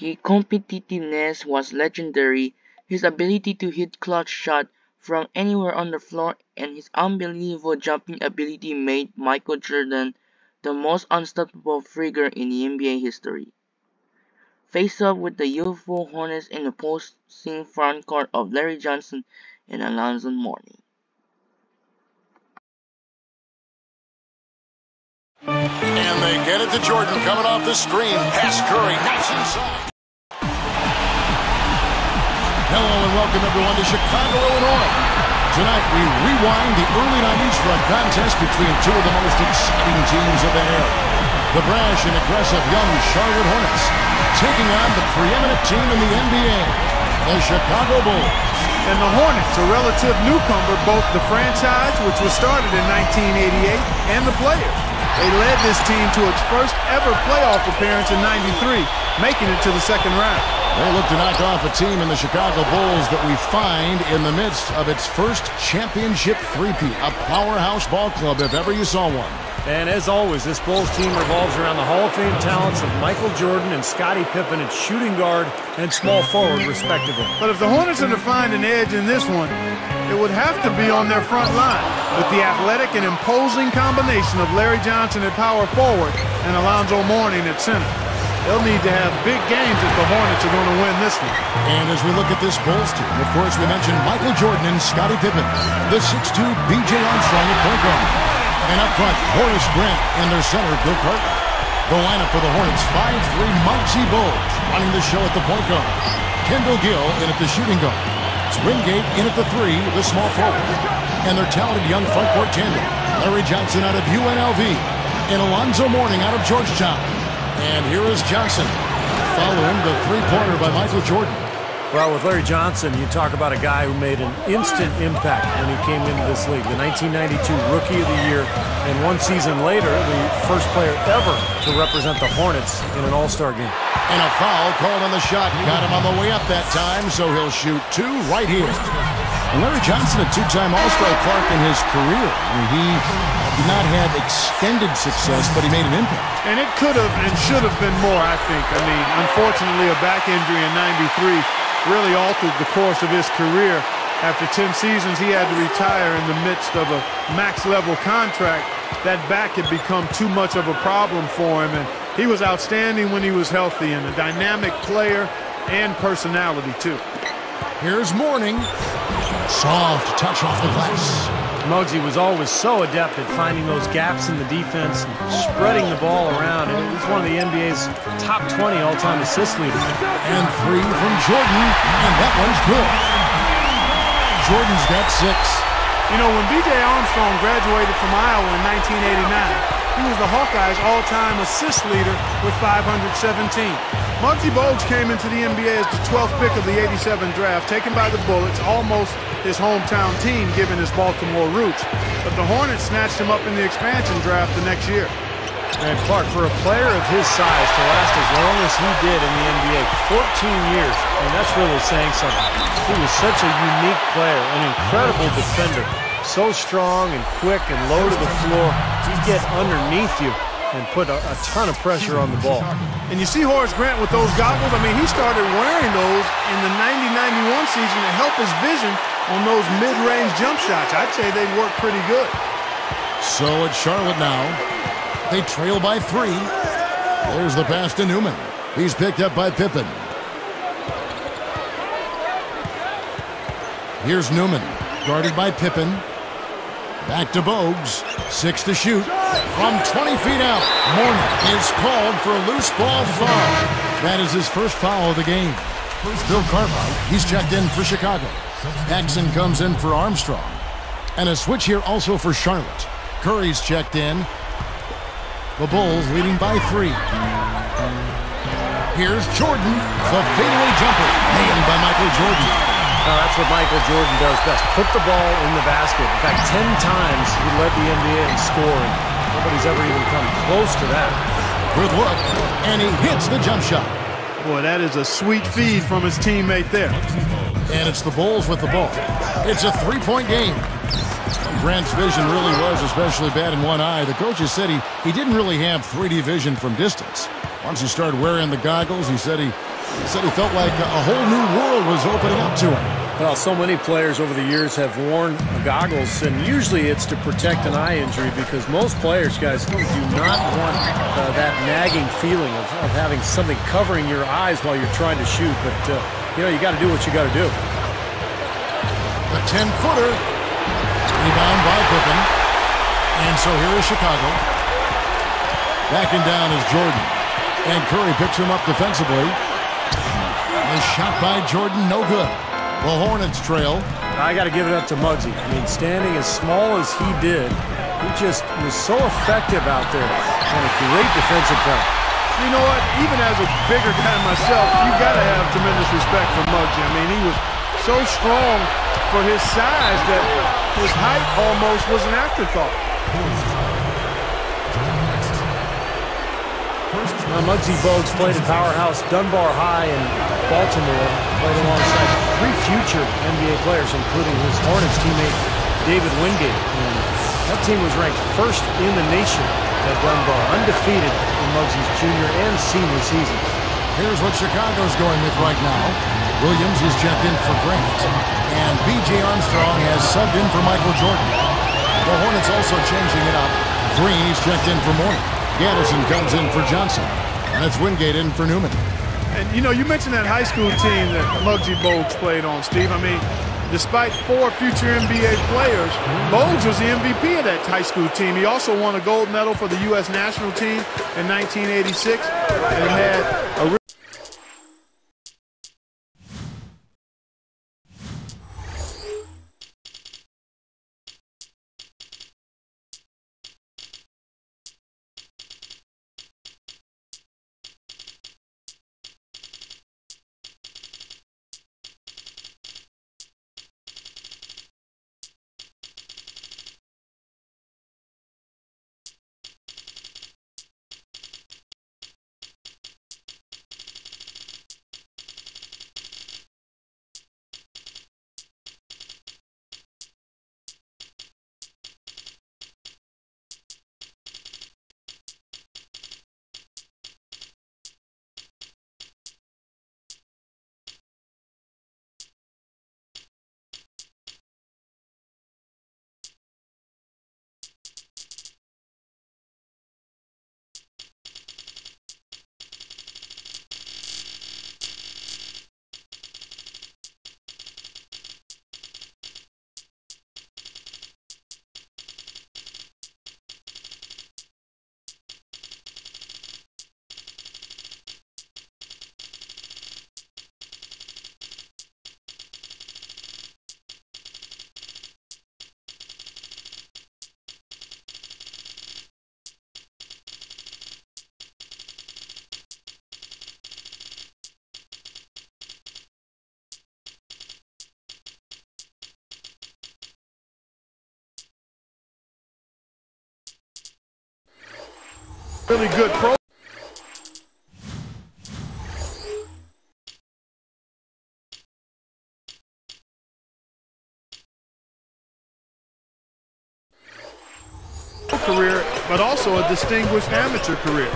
His competitiveness was legendary, his ability to hit clutch shots from anywhere on the floor and his unbelievable jumping ability made Michael Jordan the most unstoppable figure in the NBA history. Face off with the youthful Hornets in the opposing front court of Larry Johnson and Alonzo Mourning. And they get it to Jordan coming off the screen. Pass Curry. Nice inside. Hello and welcome everyone to Chicago, Illinois. Tonight we rewind the early 90s for a contest between two of the most exciting teams of the era. The brash and aggressive young Charlotte Hornets taking on the preeminent team in the NBA, the Chicago Bulls. And the Hornets, a relative newcomer, both the franchise, which was started in 1988, and the players. They led this team to its first ever playoff appearance in '93, making it to the second round. They look to knock off a team in the Chicago Bulls that we find in the midst of its first championship three-peat, a powerhouse ball club if ever you saw one. And as always, this Bulls team revolves around the Hall of Fame talents of Michael Jordan and Scottie Pippen at shooting guard and small forward, respectively. But if the Hornets are to find an edge in this one, it would have to be on their front line, with the athletic and imposing combination of Larry Johnson at power forward and Alonzo Mourning at center. They'll need to have big games if the Hornets are going to win this one. And as we look at this Bulls team, of course, we mentioned Michael Jordan and Scottie Pippen, the 6'2" B.J. Armstrong at point guard. And up front, Horace Grant and their center, Bill Cartwright. The lineup for the Hornets, 5'3" Muggsy Bogues running the show at the point guard. Kendall Gill in at the shooting guard. Wingate in at the 3, the small forward. And their talented young front court tandem, Larry Johnson out of UNLV and Alonzo Mourning out of Georgetown. And here is Johnson, following the three-pointer by Michael Jordan. Well, with Larry Johnson, you talk about a guy who made an instant impact when he came into this league. The 1992 Rookie of the Year, and one season later, the first player ever to represent the Hornets in an All-Star game. And a foul called on the shot. Got him on the way up that time, so he'll shoot two right here. And Larry Johnson, a two-time All-Star Clark in his career. I mean, he did not have extended success, but he made an impact. And it could have and should have been more, I think. I mean, unfortunately, a back injury in '93 really altered the course of his career. After 10 seasons, he had to retire in the midst of a max-level contract. That back had become too much of a problem for him, and he was outstanding when he was healthy and a dynamic player and personality, too. Here's Mourning. Soft touch off the glass. Muggsy was always so adept at finding those gaps in the defense and spreading the ball around. And he's one of the NBA's top 20 all-time assist leaders. And 3 from Jordan, and that one's good. Jordan's got 6. You know, when B.J. Armstrong graduated from Iowa in 1989, he was the Hawkeyes' all-time assist leader with 517. Muggsy Bogues came into the NBA as the 12th pick of the '87 draft, taken by the Bullets, almost his hometown team given his Baltimore roots. But the Hornets snatched him up in the expansion draft the next year. And Clark, for a player of his size to last as long as he did in the NBA, 14 years, and that's really saying something. He was such a unique player, an incredible defender. So strong and quick and low to the floor. He'd get underneath you and put a ton of pressure on the ball. And you see Horace Grant with those goggles. I mean, he started wearing those in the '90-91 season to help his vision on those mid-range jump shots. I'd say they'd work pretty good. So it's Charlotte now. They trail by 3. There's the pass to Newman. He's picked up by Pippen. Here's Newman, guarded by Pippen. Back to Bogues. 6 to shoot. From 20 feet out, Mourning is called for a loose ball foul. That is his first foul of the game. Bill Cartwright, he's checked in for Chicago. Paxson comes in for Armstrong. And a switch here also for Charlotte. Curry's checked in. The Bulls leading by 3. Here's Jordan, the fadeaway jumper, nailed by Michael Jordan. That's what Michael Jordan does best. Put the ball in the basket. In fact, 10 times he led the NBA in scoring. Nobody's ever even come close to that. Good look, and he hits the jump shot. Boy, that is a sweet feed from his teammate there. And it's the Bulls with the ball. It's a 3-point game. Grant's vision really was especially bad in one eye. The coaches said he didn't really have 3D vision from distance. Once he started wearing the goggles, he said he felt like a whole new world was opening up to him. Well, so many players over the years have worn goggles, and usually it's to protect an eye injury because most players, guys, do not want that nagging feeling of having something covering your eyes while you're trying to shoot. But, you got to do what you got to do. The 10-footer. Rebound by Pippen. And so here is Chicago. Backing down is Jordan. And Curry picks him up defensively. A shot by Jordan, no good. The Hornets trail. I got to give it up to Muggsy. I mean, standing as small as he did, he just was so effective out there and a great defensive player. You know what? Even as a bigger guy myself, you got to have tremendous respect for Muggsy. I mean, he was so strong for his size that his height almost was an afterthought. Muggsy Bogues played at Powerhouse Dunbar High in Baltimore, played alongside 3 future NBA players, including his Hornets teammate David Wingate. And that team was ranked first in the nation at Dunbar, undefeated in Muggsy's junior and senior seasons. Here's what Chicago's going with right now. Williams is checked in for Grant. And B.J. Armstrong has subbed in for Michael Jordan. The Hornets also changing it up. Green is checked in for Moore. Gaddison comes in for Johnson. And it's Wingate in for Newman. And, you mentioned that high school team that Muggsy Bogues played on, Steve. I mean, despite 4 future NBA players, Bogues was the MVP of that high school team. He also won a gold medal for the U.S. national team in 1986 and had a really good pro. Career, but also a distinguished amateur career.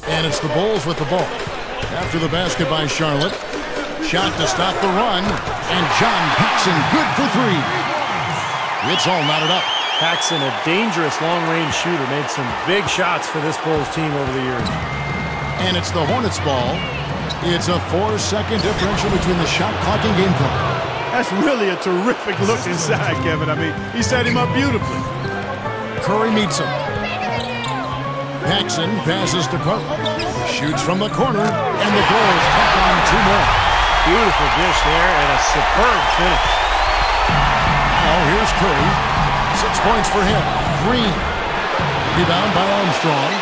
And it's the Bulls with the ball. After the basket by Charlotte. Shot to stop the run. And John Paxson good for 3. It's all knotted up. Paxson, a dangerous long-range shooter, made some big shots for this Bulls team over the years. And it's the Hornets ball. It's a 4-second differential between the shot clock and game clock. That's really a terrific look inside, Kevin. I mean, he set him up beautifully. Curry meets him. Paxson passes to Cook. Shoots from the corner, and the Bulls tack on 2 more. Beautiful dish there and a superb finish. Now here's Curry. 6 points for him. Green. Rebound by Armstrong.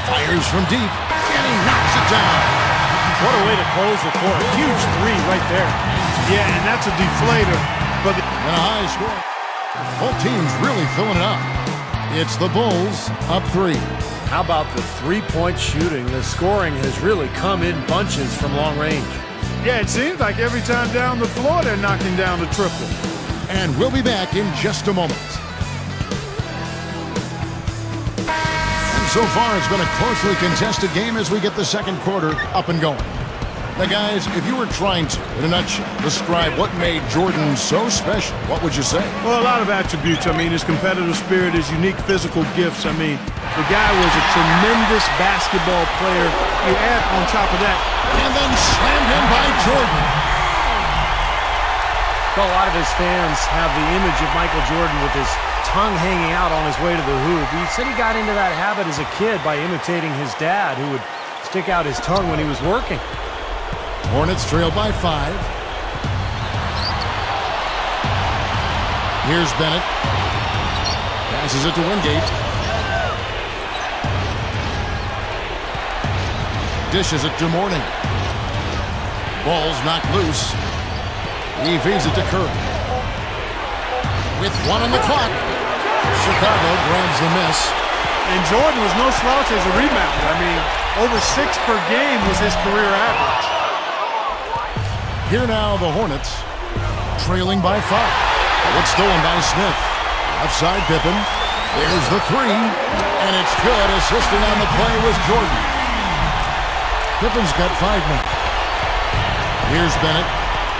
Fires from deep, and he knocks it down. What a way to close the quarter. Huge 3 right there. Yeah, and that's a deflator. But and a high score. Both teams really filling it up. It's the Bulls up 3. how about the three-point shooting? The scoring has really come in bunches from long range. Yeah, it seems like every time down the floor they're knocking down the triple. And we'll be back in just a moment. And so far, it's been a closely contested game as we get the second quarter up and going. Now, guys, if you were trying to, in a nutshell, describe what made Jordan so special, what would you say? Well, a lot of attributes. I mean, his competitive spirit, his unique physical gifts. I mean, the guy was a tremendous basketball player. You add on top of that. And then slammed in by Jordan. Well, a lot of his fans have the image of Michael Jordan with his tongue hanging out on his way to the hoop. He said he got into that habit as a kid by imitating his dad, who would stick out his tongue when he was working. Hornets trail by 5. Here's Bennett. Passes it to Wingate. Dishes it to Mourning. Ball's knocked loose. He feeds it to Curry. With 1 on the clock, Chicago grabs the miss. And Jordan was no slouch as a rebounder. I mean, over 6 per game was his career average. Here now, the Hornets, trailing by 5. It's stolen by Smith. Outside Pippen. There's the 3. And it's good. Assisting on the play was Jordan. Pippen's got 5 now. Here's Bennett.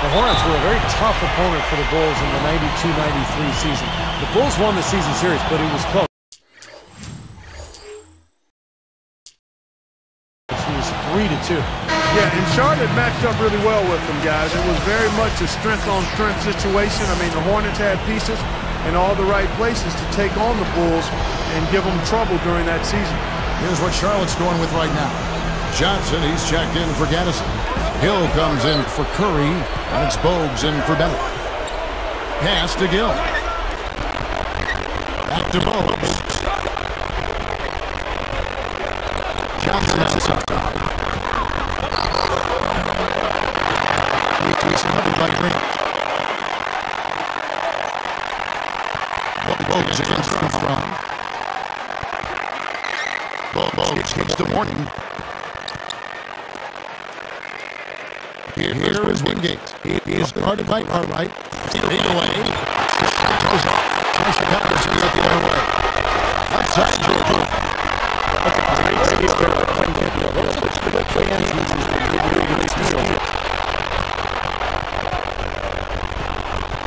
The Hornets were a very tough opponent for the Bulls in the 92-93 season. The Bulls won the season series, but it was close. It was 3-2. Yeah, and Charlotte matched up really well with them, guys. It was very much a strength-on-strength situation. I mean, the Hornets had pieces in all the right places to take on the Bulls and give them trouble during that season. Here's what Charlotte's going with right now. Johnson, he's checked in for Gaddison. Hill comes in for Curry, and it's Bogues in for Bennett. Pass to Gill. Back to Bogues. Johnson outside. Bogues against the front. Bogues gives to Mourning. Here is Wingate. He is guarded by Cartwright. Fade away. Goes off. Chicago sees it the other way. Outside Georgia.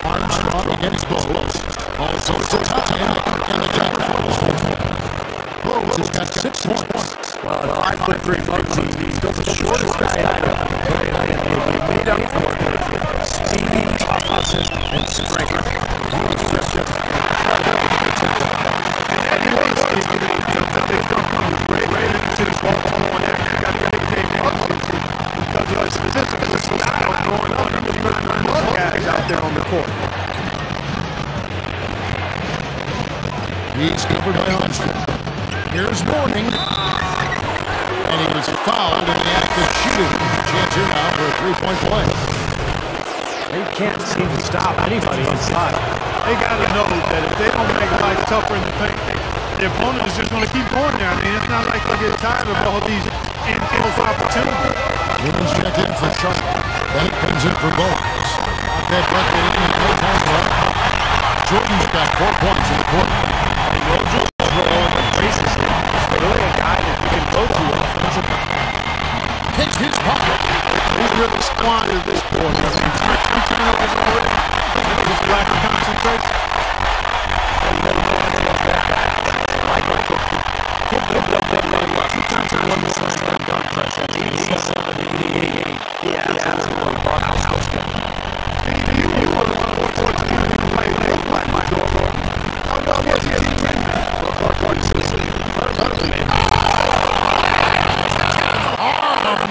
Armstrong against Bogues. Also to time, and the jumper falls. Bogues has got 6 points. Well, 5'3" Bugsy, he's the shortest guy out there. He made up for it with speed, toughness, and strength. He was just incredible. And he was the big jump on the right into the Baltimore there. He got the nickname Bugsy because of his style going on and the blood guys out there on the court. He's covered by Armstrong. Here's Mourning. And he was fouled in the act of shooting. Chance here now for a 3-point play. They can't seem to stop anybody inside. They got to know that if they don't make life tougher in the paint, the opponent is just going to keep going there. I mean, it's not like they get tired of all these in-close opportunities. Gibbons checked in for Charlotte. Bennett comes in for Bogues. Out that back in no time left. Jordan's got 4 points in the quarter. And Rojo embraces him. He's really a guy that you can go to offensively. Hits his pocket. He's really squandered this quarter. I mean, 3 turnovers already. Just lack of concentration.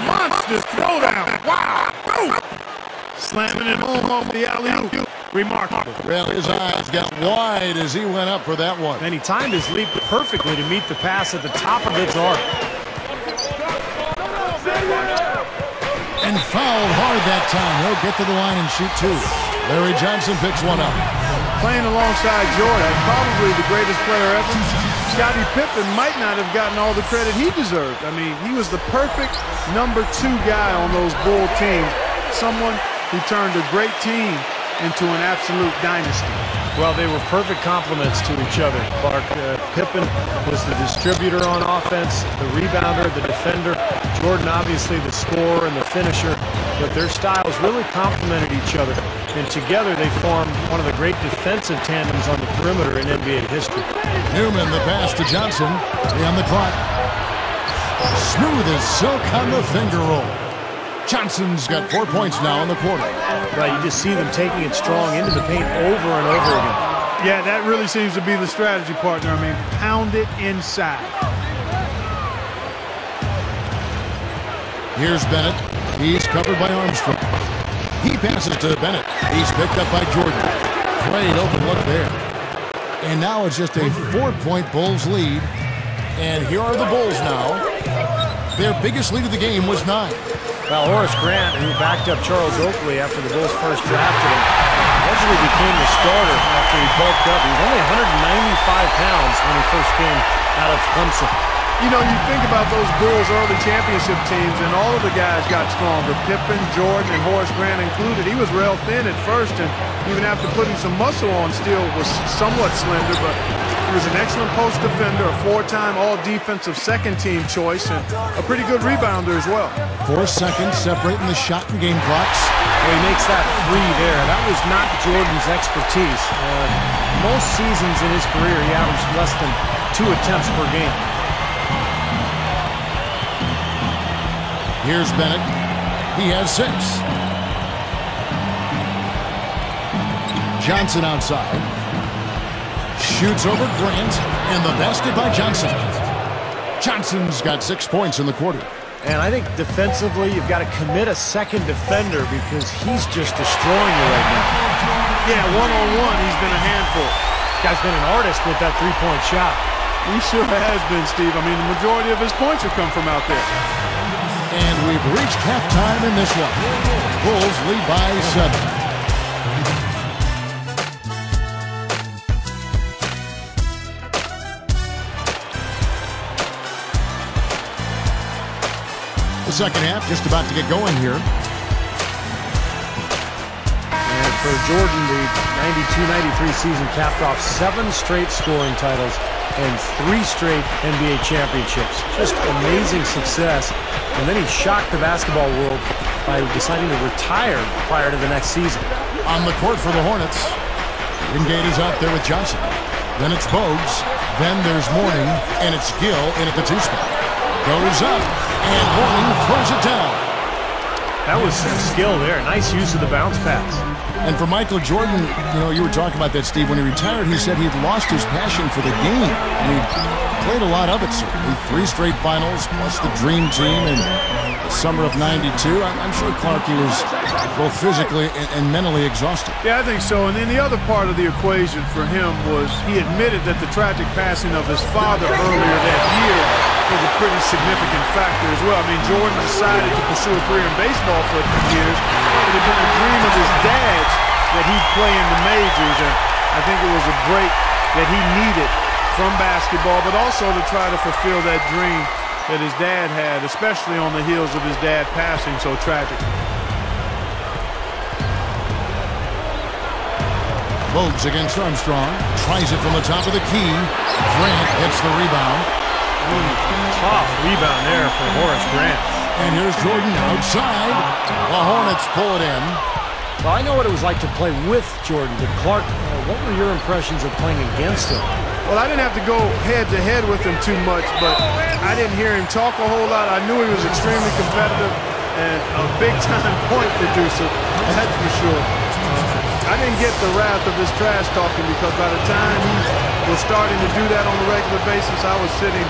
Monster throwdown. Wow. Slamming it home off the alley-oop. Remarkable. Well, his eyes got wide as he went up for that one. And he timed his leap perfectly to meet the pass at the top of its arc. And fouled hard that time. He'll get to the line and shoot 2. Larry Johnson picks one up. Playing alongside Jordan, probably the greatest player ever. Scottie Pippen might not have gotten all the credit he deserved. I mean, he was the perfect #2 guy on those Bull teams. Someone who turned a great team into an absolute dynasty. Well, they were perfect complements to each other, Clark. Pippen was the distributor on offense, the rebounder, the defender. Jordan, obviously, the scorer and the finisher. But their styles really complemented each other. And together, they formed one of the great defensive tandems on the perimeter in NBA history. Newman, the pass to Johnson. 3 on the clock. Smooth as silk on the finger roll. Johnson's got 4 points now in the quarter. Right, you just see them taking it strong into the paint over and over again. Yeah, that really seems to be the strategy, partner. I mean, pound it inside. Here's Bennett. He's covered by Armstrong. He passes to Bennett. He's picked up by Jordan. Great open look there. And now it's just a 4-point Bulls lead. And here are the Bulls now. Their biggest lead of the game was 9. Well, Horace Grant, who backed up Charles Oakley after the Bulls first drafted him, eventually became the starter after he bulked up. He was only 195 pounds when he first came out of Clemson. You know, you think about those Bulls early championship teams, and all of the guys got stronger. Pippen, Jordan, and Horace Grant included. He was real thin at first, and even after putting some muscle on, still was somewhat slender, but he was an excellent post defender, a 4-time all-defensive second-team choice, and a pretty good rebounder as well. 4 seconds separating the shot and game clocks. Well, he makes that three there. That was not Jordan's expertise. Most seasons in his career, he averaged less than 2 attempts per game. Here's Bennett. He has 6. Johnson outside. Shoots over Grant, and the basket by Johnson. Johnson's got 6 points in the quarter. And I think defensively, you've got to commit a second defender because he's just destroying you right now. Yeah, one-on-one, he's been a handful. Guy's been an artist with that three-point shot. He sure has been, Steve. I mean, the majority of his points have come from out there. And we've reached halftime in this one. Bulls lead by 7. The second half just about to get going here. And for Jordan, the 92-93 season capped off 7 straight scoring titles and 3 straight NBA championships. Just amazing success. And then he shocked the basketball world by deciding to retire prior to the next season. On the court for the Hornets, Wingate is out there with Johnson. Then it's Bogues. Then there's Mourning, and it's Gill in at the 2 spot. Goes up, and Mourning throws it down. That was some skill there. Nice use of the bounce pass. And for Michael Jordan, you know, you were talking about that, Steve. When he retired, he said he'd lost his passion for the game. And he played a lot of it, certainly. 3 straight finals, plus the Dream Team in the summer of '92. I'm sure Clark, he was both physically and mentally exhausted. Yeah, I think so. And then the other part of the equation for him was he admitted that the tragic passing of his father earlier that year was a pretty significant factor as well. I mean, Jordan decided to pursue a career in baseball for a few years. It had been a dream of his dad's that he'd play in the majors, and I think it was a break that he needed from basketball, but also to try to fulfill that dream that his dad had, especially on the heels of his dad passing so tragically. Bogues against Armstrong. Tries it from the top of the key. Grant gets the rebound. Tough rebound there for Horace Grant. And here's Jordan outside. The Hornets pull it in. Well, I know what it was like to play with Jordan, but Clark, what were your impressions of playing against him? Well, I didn't have to go head-to-head with him too much, but I didn't hear him talk a whole lot. I knew he was extremely competitive and a big-time point producer, that's for sure. I didn't get the wrath of his trash talking because by the time he was starting to do that on a regular basis, I was sitting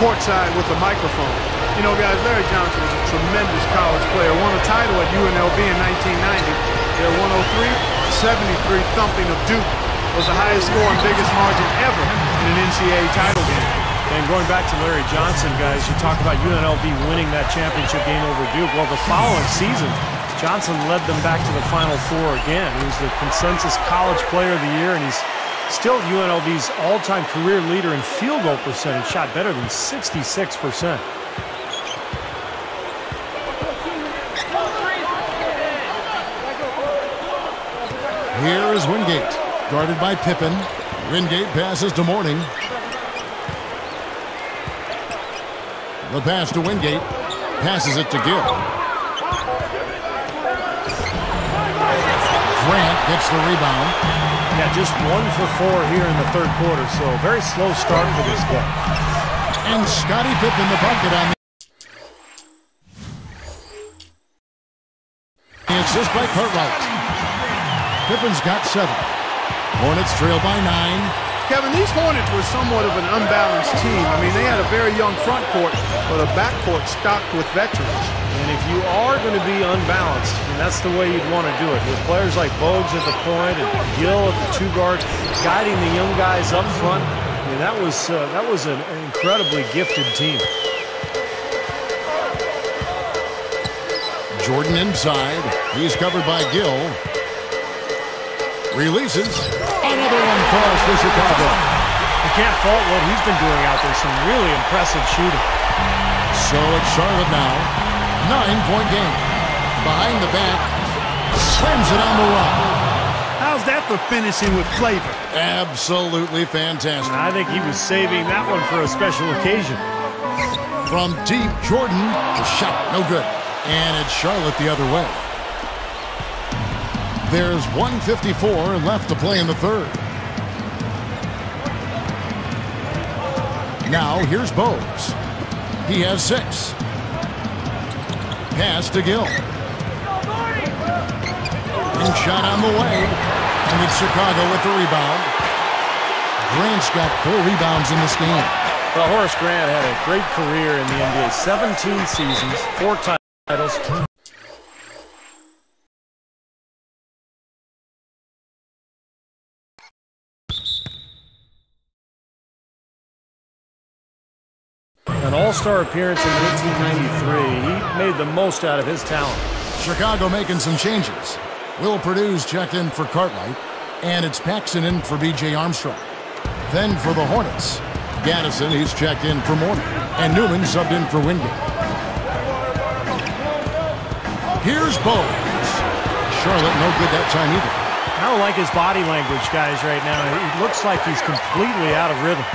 courtside with a microphone. You know, guys, Larry Johnson was a tremendous college player. Won a title at UNLV in 1990. Their 103-73 thumping of Duke was the highest score and biggest margin ever in an NCAA title game. And going back to Larry Johnson, guys, you talk about UNLV winning that championship game over Duke. Well, the following season, Johnson led them back to the Final Four again. He was the consensus college player of the year, and he's Still UNLV's all-time career leader in field goal percentage, shot better than 66%. Here is Wingate, guarded by Pippen. Wingate passes to Mourning. The pass to Wingate, passes it to Gill. Grant gets the rebound. Yeah, just 1 for 4 here in the third quarter, so a very slow start for this guy. And Scottie Pippen the bucket on the assist by Cartwright. Pippen's got 7. Hornets trail by 9. Kevin, these Hornets were somewhat of an unbalanced team. I mean, they had a very young front court, but a backcourt stocked with veterans. And if you are going to be unbalanced, and that's the way you'd want to do it, with players like Bogues at the point and Gill at the 2 guard, guiding the young guys up front, I mean, that was an incredibly gifted team. Jordan inside. He's covered by Gill. Releases. Another one falls for Chicago. You can't fault what he's been doing out there. Some really impressive shooting. So it's Charlotte now. 9-point game. Behind the back. Slams it on the run. How's that for finishing with flavor? Absolutely fantastic. I think he was saving that one for a special occasion. From deep, Jordan. The shot, no good. And it's Charlotte the other way. There's 1:54 left to play in the third. Now here's Bogues. He has 6. Pass to Gill. And shot on the way. And it's Chicago with the rebound. Grant's got 4 rebounds in this game. Well, Horace Grant had a great career in the NBA. 17 seasons, 4 titles. An all-star appearance in 1993. He made the most out of his talent. Chicago making some changes. Will Purdue's checked in for Cartwright, and it's Paxson in for B.J. Armstrong. Then for the Hornets, Gaddison, he's checked in for Mourning, and Newman subbed in for Wingate. Here's Bogues. Charlotte no good that time either. I don't like his body language, guys, right now. It looks like he's completely out of rhythm.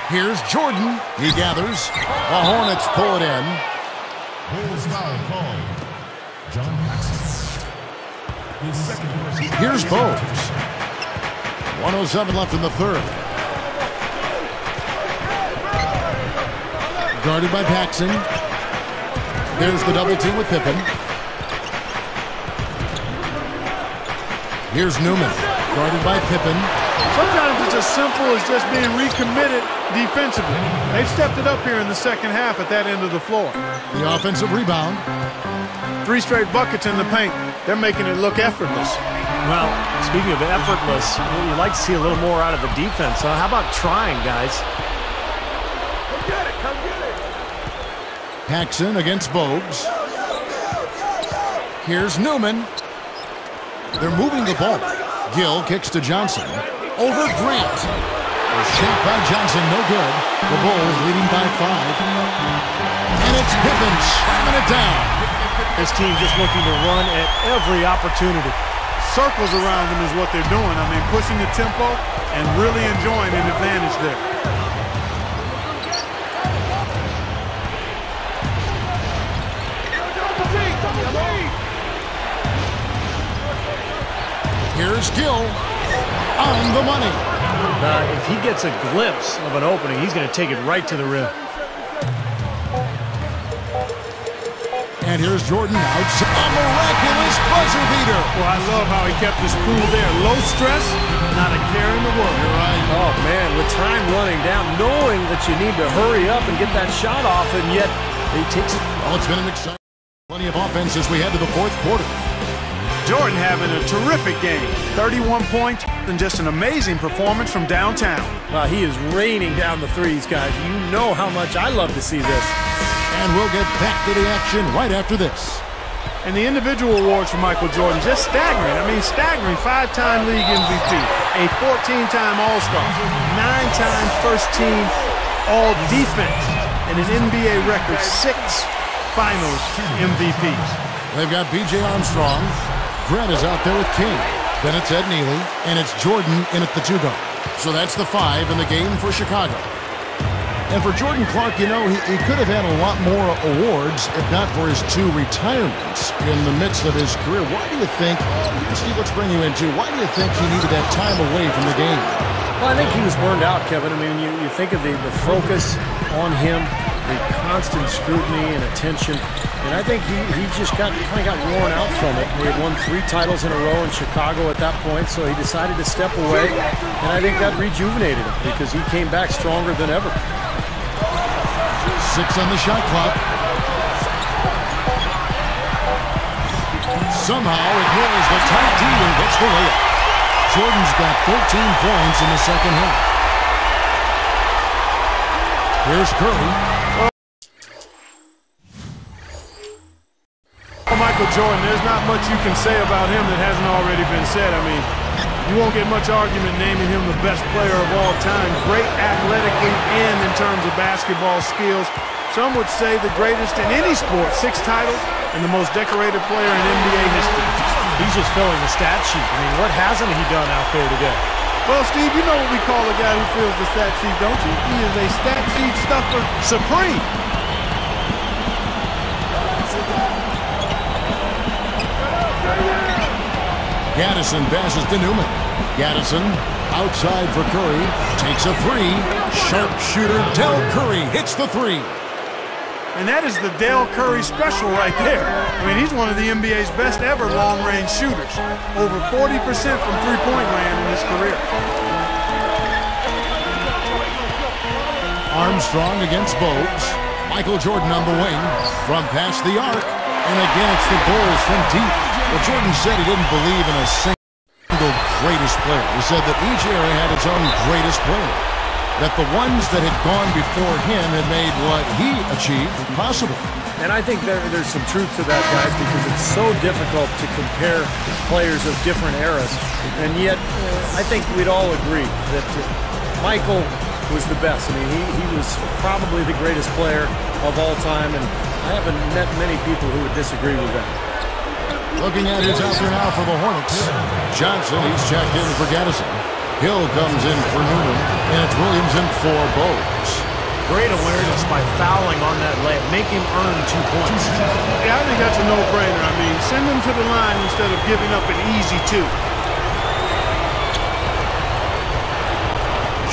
Here's Jordan. He gathers. The Hornets pull it in. Here's Bogues. 1:07 left in the third. Guarded by Paxson. There's the double team with Pippen. Here's Newman. Guarded by Pippen. Sometimes it's as simple as just being recommitted defensively. They've stepped it up here in the second half at that end of the floor. The offensive rebound. 3 straight buckets in the paint. They're making it look effortless. Well, speaking of effortless, you'd like to see a little more out of the defense. How about trying, guys? Come get it, come get it. Paxson against Bogues. Here's Newman. They're moving the ball. Gill kicks to Johnson. Over Grant. A shot by Johnson, no good. The Bulls leading by 5. And it's Pippen slamming it down. This team just looking to run at every opportunity. Circles around them is what they're doing. I mean, pushing the tempo and really enjoying an advantage there. Here's Gill on the money. If he gets a glimpse of an opening, he's going to take it right to the rim. And here's Jordan outside. A miraculous buzzer beater. Well, I love how he kept his cool there. Low stress, not a care in the world. You're right. Oh, man, with time running down, knowing that you need to hurry up and get that shot off, and yet he takes it. Well, it's been an exciting plenty of offense as we head to the fourth quarter. Jordan having a terrific game. 31 points and just an amazing performance from downtown. Well, he is raining down the threes, guys. You know how much I love to see this. And we'll get back to the action right after this. And the individual awards for Michael Jordan, just staggering. I mean, staggering. 5-time league MVP, a 14-time All-Star, 9-time first-team All-Defense, and an NBA record 6 Finals MVPs. They've got B.J. Armstrong. Grant is out there with King. Then it's Ed Nealy, and it's Jordan in at the 2 guard. So that's the 5 in the game for Chicago. And for Jordan Clark, you know, he could have had a lot more awards if not for his 2 retirements in the midst of his career. Why do you think, Steve, let's bring you into, why do you think he needed that time away from the game? Well, I think he was burned out, Kevin. I mean, you think of the focus on him, the constant scrutiny and attention, and I think he just kind of got worn out from it. He had won 3 titles in a row in Chicago at that point, so he decided to step away, and I think that rejuvenated him because he came back stronger than ever. 6 on the shot clock. Somehow ignores the tight D and gets the layup. Jordan's got 13 points in the second half. Here's Curry. Michael Jordan, there's not much you can say about him that hasn't already been said. I mean, you won't get much argument naming him the best player of all time. Great athletically and in terms of basketball skills. Some would say the greatest in any sport. 6 titles and the most decorated player in NBA history. He's just filling the stat sheet. I mean, what hasn't he done out there today? Well, Steve, you know what we call a guy who fills the stat sheet, don't you? He is a stat sheet stuffer supreme. Gaddison passes to Newman. Gaddison outside for Curry. Takes a 3. Sharpshooter Del Curry hits the 3. And that is the Del Curry special right there. I mean, he's one of the NBA's best ever long-range shooters. Over 40% from three-point land in his career. Armstrong against Bogues. Michael Jordan on the wing from past the arc. And again, it's the Bulls from deep. But Jordan said he didn't believe in a single greatest player. He said that each era had its own greatest player. That the ones that had gone before him had made what he achieved possible. And I think there's some truth to that, guys, because it's so difficult to compare players of different eras. And yet, I think we'd all agree that Michael was the best. I mean, he was probably the greatest player of all time, and I haven't met many people who would disagree with that. Looking at who's out there now for the Hornets. Johnson, he's checked in for Gaddison. Hill comes in for Newman, and it's Williams in for Bogues. Great awareness by fouling on that layup. Make him earn 2 points. Yeah, I think that's a no-brainer. I mean, send him to the line instead of giving up an easy 2.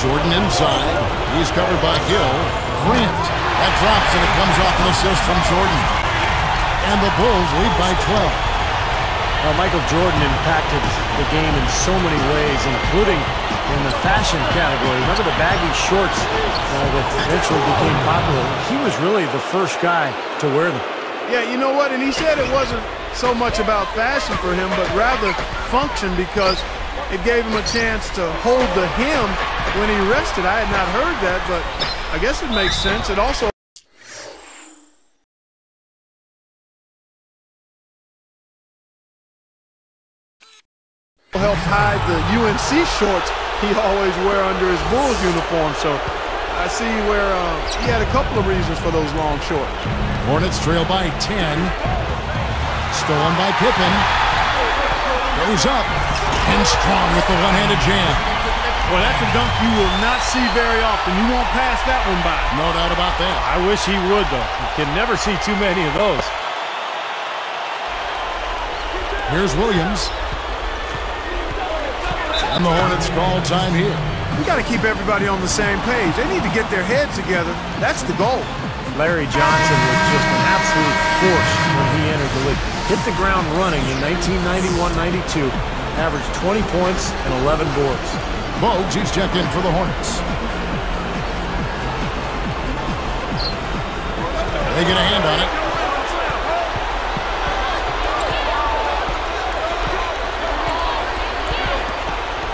Jordan inside. He's covered by Gill. Grant. That drops, and it comes off an assist from Jordan. And the Bulls lead by 12. Michael Jordan impacted the game in so many ways, including in the fashion category. Remember the baggy shorts that eventually became popular? He was really the first guy to wear them. Yeah, you know what? And he said it wasn't so much about fashion for him, but rather function, because it gave him a chance to hold the hem when he rested. I had not heard that, but I guess it makes sense. It also helped hide the UNC shorts he always wear under his Bulls uniform. So I see where he had a couple of reasons for those long shorts. Hornets trail by 10. Stolen by Pippen. Goes up. And strong with the one-handed jam. Well, that's a dunk you will not see very often. You won't pass that one by. No doubt about that. I wish he would, though. You can never see too many of those. Here's Williams. And the Hornets call time here. We got to keep everybody on the same page. They need to get their heads together. That's the goal. Larry Johnson was just an absolute force when he entered the league. Hit the ground running in 1991-92. Averaged 20 points and 11 boards. Bogues, he's checked in for the Hornets. They get a hand on it.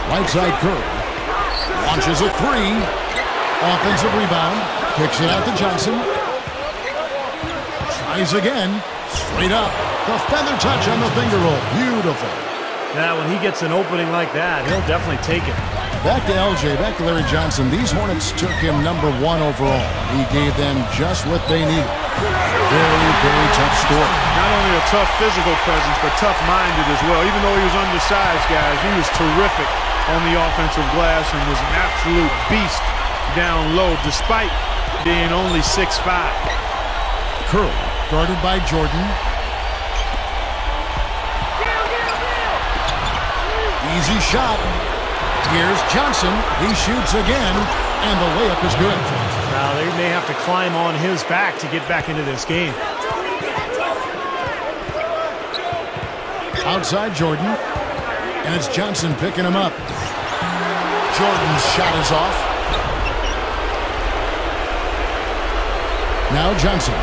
Right side Curry. Launches a 3. Offensive rebound. Kicks it out to Johnson. Tries again. Straight up. The feather touch on the finger roll. Beautiful. Yeah, when he gets an opening like that, he'll definitely take it. Back to LJ, back to Larry Johnson. These Hornets took him number 1 overall. He gave them just what they needed. Very, very tough score. Not only a tough physical presence, but tough-minded as well. Even though he was undersized, guys, he was terrific on the offensive glass and was an absolute beast down low, despite being only 6'5". Curry, guarded by Jordan. Easy shot. Here's Johnson. He shoots again, and the layup is good. Now, they may have to climb on his back to get back into this game. Outside Jordan, and it's Johnson picking him up. Jordan's shot is off. Now Johnson.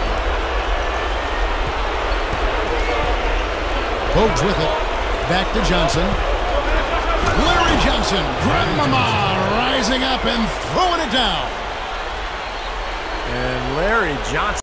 Bogues with it. Back to Johnson. Larry Johnson, Grandmama rising up and throwing it down. And Larry Johnson.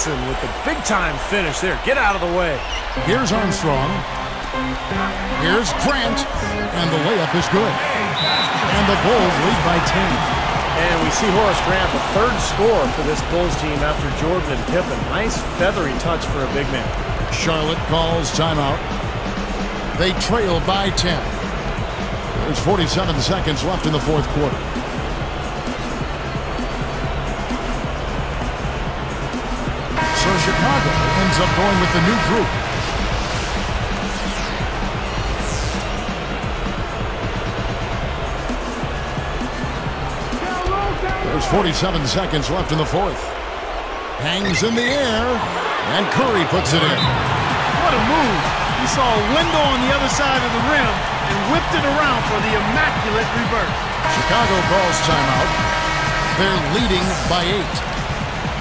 With the big-time finish there. Get out of the way. Here's Armstrong. Here's Grant. And the layup is good. And the Bulls lead by 10. And we see Horace Grant, the third scorer for this Bulls team after Jordan and Pippen. Nice feathery touch for a big man. Charlotte calls timeout. They trail by 10. There's 47 seconds left in the fourth quarter. So Chicago ends up going with the new group. There's 47 seconds left in the fourth. Hangs in the air, and Curry puts it in. What a move. He saw a window on the other side of the rim and whipped it around for the immaculate reverse. Chicago calls timeout. They're leading by 8.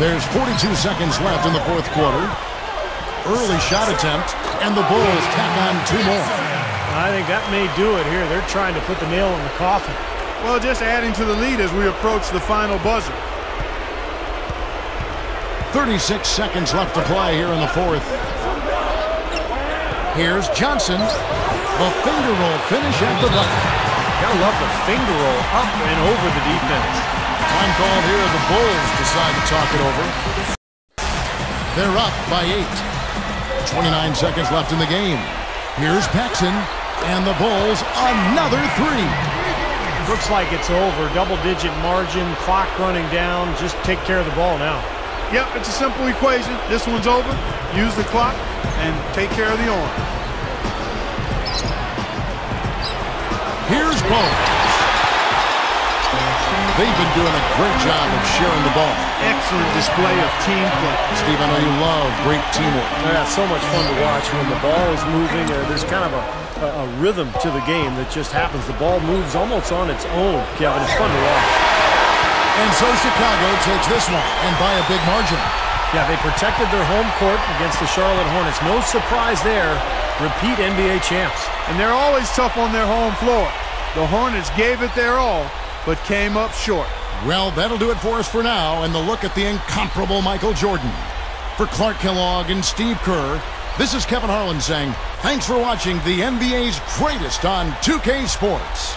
There's 42 seconds left in the fourth quarter. Early shot attempt, and the Bulls tack on 2 more. I think that may do it here. They're trying to put the nail in the coffin. Well, just adding to the lead as we approach the final buzzer. 36 seconds left to play here in the fourth. Here's Johnson. The finger roll finish at the bucket. Gotta love the finger roll up and over the defense. Time called here. The Bulls decide to talk it over. They're up by 8. 29 seconds left in the game. Here's Paxson. And the Bulls another 3. Looks like it's over. Double-digit margin, clock running down. Just take care of the ball now. Yep, it's a simple equation. This one's over. Use the clock and take care of the arm. Here's Bogues. They've been doing a great job of sharing the ball. Excellent display of team play. Steve, I know you love great teamwork. Yeah, it's so much fun to watch when the ball is moving. There's kind of a rhythm to the game that just happens. The ball moves almost on its own, Kevin. It's fun to watch. And so Chicago takes this one, and by a big margin. Yeah, they protected their home court against the Charlotte Hornets. No surprise there. Repeat NBA champs. And they're always tough on their home floor. The Hornets gave it their all, but came up short. Well, that'll do it for us for now, and the look at the incomparable Michael Jordan. For Clark Kellogg and Steve Kerr, this is Kevin Harlan saying, thanks for watching the NBA's greatest on 2K Sports.